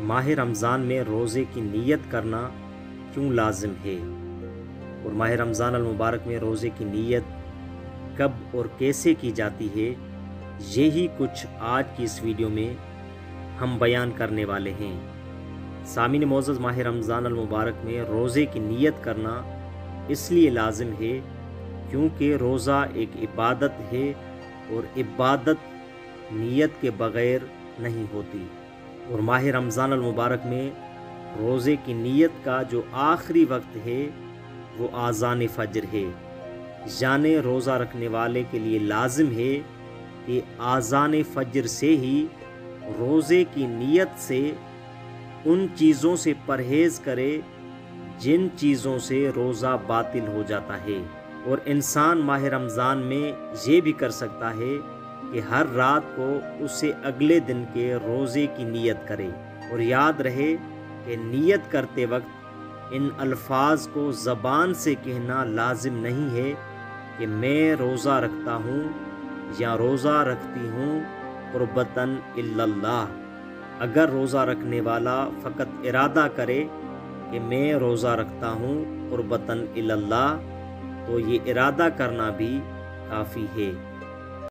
ماہ رمضان میں روزے کی نیت کرنا کیوں لازم ہے، اور ماہ رمضان المبارک میں روزے کی نیت کب اور کیسے کی جاتی ہے، یہی کچھ آج کی اس ویڈیو میں ہم بیان کرنے والے ہیں۔ سامعین معزز، ماہ رمضان المبارک میں روزے کی نیت کرنا اس لیے لازم ہے کیونکہ روزہ ایک عبادت ہے اور عبادت نیت کے بغیر نہیں ہوتی، اور ماہ رمضان المبارک میں روزے کی نیت کا جو آخری وقت ہے وہ آذان فجر ہے، یعنی روزہ رکھنے والے کے لیے لازم ہے کہ آذان فجر سے ہی روزے کی نیت سے ان چیزوں سے پرہیز کرے جن چیزوں سے روزہ باطل ہو جاتا ہے، اور انسان ماہ رمضان میں یہ بھی کر سکتا ہے کہ ہر رات کو اسے اگلے دن کے روزے کی نیت کرے، اور یاد رہے کہ نیت کرتے وقت ان الفاظ کو زبان سے کہنا لازم نہیں ہے کہ میں روزہ رکھتا ہوں یا روزہ رکھتی ہوں قربتاً الی اللہ۔ اگر روزہ رکھنے والا فقط ارادہ کرے کہ میں روزہ رکھتا ہوں قربتاً الی اللہ تو یہ ارادہ کرنا بھی کافی ہے۔